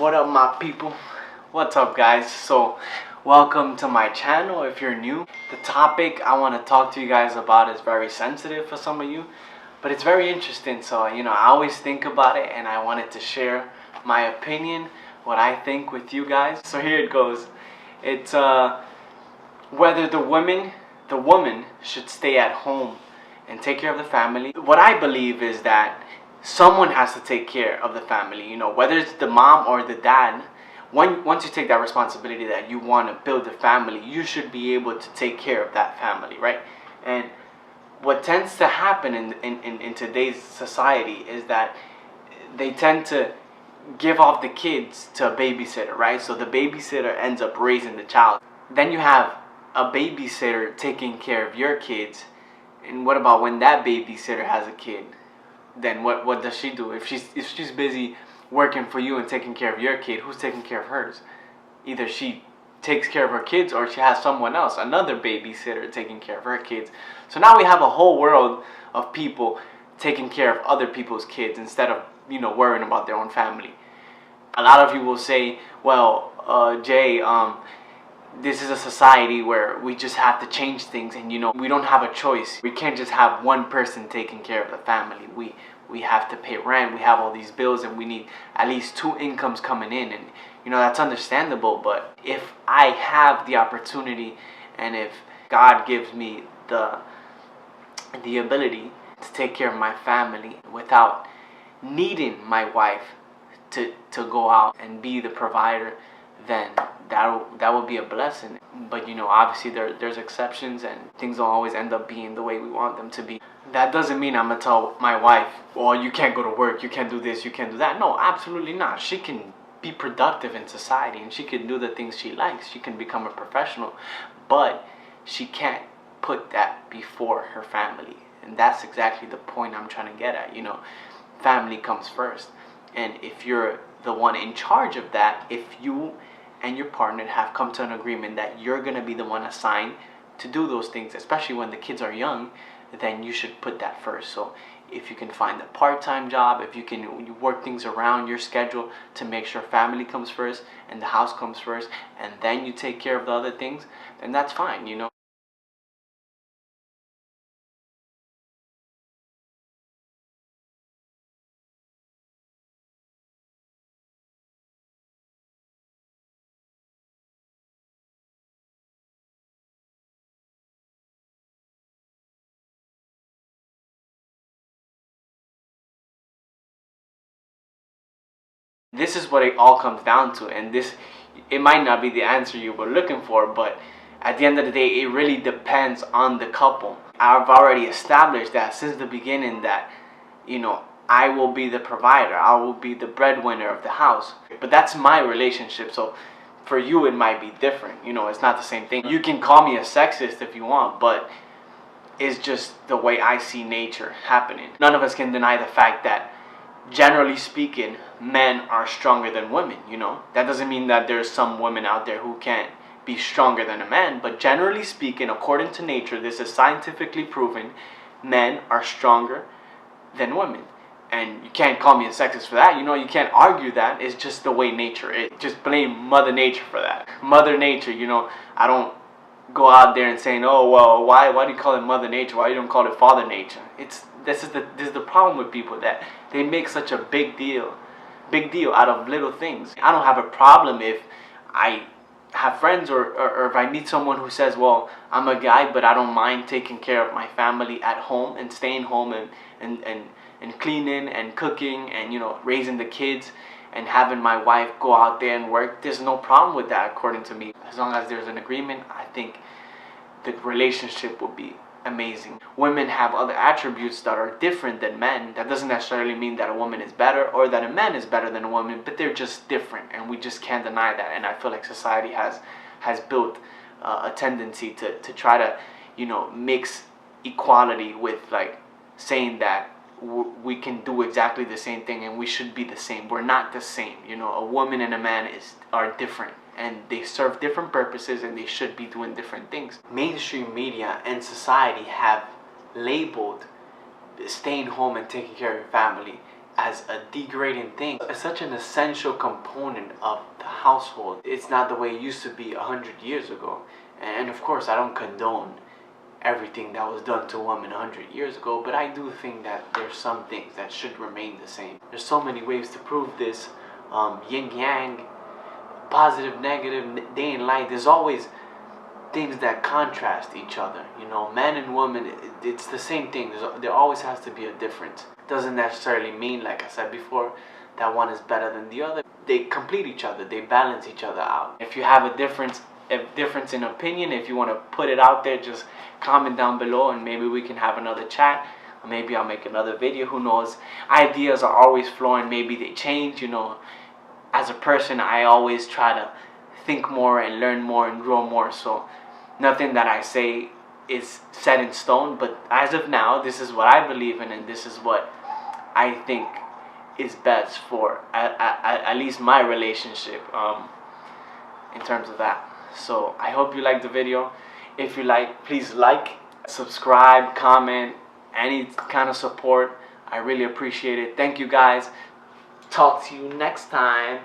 What up, my people? What's up, guys? So welcome to my channel. If you're new, the topic I want to talk to you guys about is very sensitive for some of you, but it's very interesting. So I always think about it and I wanted to share my opinion, what I think with you guys. So here it goes. It's whether the woman should stay at home and take care of the family. What I believe is that someone has to take care of the family, whether it's the mom or the dad. Once you take that responsibility that you want to build a family, you should be able to take care of that family, right? And what tends to happen in today's society is that they tend to give off the kids to a babysitter, right? So the babysitter ends up raising the child. Then you have a babysitter taking care of your kids. And what about when that babysitter has a kid? Then what does she do? If she's busy working for you and taking care of your kid, who's taking care of hers? Either she takes care of her kids or she has someone else, another babysitter, taking care of her kids. So now we have a whole world of people taking care of other people's kids instead of worrying about their own family. A lot of you will say, well, Jay, this is a society where we just have to change things, and we don't have a choice. We can't just have one person taking care of the family. We have to pay rent, we have all these bills, and we need at least 2 incomes coming in, and that's understandable. But if I have the opportunity and if God gives me the ability to take care of my family without needing my wife to go out and be the provider, then that will be a blessing. But obviously there's exceptions, and things don't always end up being the way we want them to be. That doesn't mean I'm gonna tell my wife, well, you can't go to work, you can't do this, you can't do that. No, absolutely not. She can be productive in society and she can do the things she likes. She can become a professional, but she can't put that before her family. And that's exactly the point I'm trying to get at. Family comes first. And if you're the one in charge of that, if you and your partner have come to an agreement that you're going to be the one assigned to do those things, especially when the kids are young, then you should put that first. So if you can find a part-time job, if you work things around your schedule to make sure family comes first and the house comes first, and then you take care of the other things, then that's fine, This is what it all comes down to, and it might not be the answer you were looking for, but at the end of the day, it really depends on the couple. I've already established that since the beginning that, I will be the provider, I will be the breadwinner of the house. But that's my relationship, so for you it might be different. It's not the same thing. You can call me a sexist if you want, but it's just the way I see nature happening. None of us can deny the fact that, generally speaking, men are stronger than women. That doesn't mean that there's some women out there who can't be stronger than a man, but generally speaking, according to nature, this is scientifically proven, men are stronger than women. And you can't call me a sexist for that. You can't argue that. It's just the way nature is. Just blame Mother Nature for that. Mother Nature, I don't go out there and saying, oh, well, why do you call it Mother Nature? Why you don't call it Father Nature? This is the problem with people, that they make such a big deal out of little things. I don't have a problem if I have friends or if I meet someone who says, well, I'm a guy, but I don't mind taking care of my family at home and staying home and cleaning and cooking and raising the kids and having my wife go out there and work. There's no problem with that, according to me. As long as there's an agreement, I think the relationship will be amazing. Women have other attributes that are different than men. That doesn't necessarily mean that a woman is better or that a man is better than a woman, but they're just different, and we just can't deny that. And I feel like society has built a tendency to try to mix equality with like saying that we can do exactly the same thing and we should be the same. We're not the same. A woman and a man are different, and they serve different purposes, and they should be doing different things. Mainstream media and society have labeled staying home and taking care of your family as a degrading thing. It's such an essential component of the household. It's not the way it used to be 100 years ago. And of course, I don't condone everything that was done to women 100 years ago, but I do think that there's some things that should remain the same. There's so many ways to prove this. Yin yang, positive, negative, day and light. There's always things that contrast each other. You know, man and woman, it's the same thing. There always has to be a difference. Doesn't necessarily mean, like I said before, that one is better than the other. They complete each other. They balance each other out. If you have a difference in opinion, if you want to put it out there, just comment down below and maybe we can have another chat. Or maybe I'll make another video. Who knows? Ideas are always flowing. Maybe they change. You know, as a person, I always try to think more and learn more and grow more. So nothing that I say is set in stone, but as of now, this is what I believe in, and this is what I think is best for at least my relationship in terms of that. So I hope you liked the video. If you like, please like, subscribe, comment, any kind of support. I really appreciate it. Thank you guys. Talk to you next time.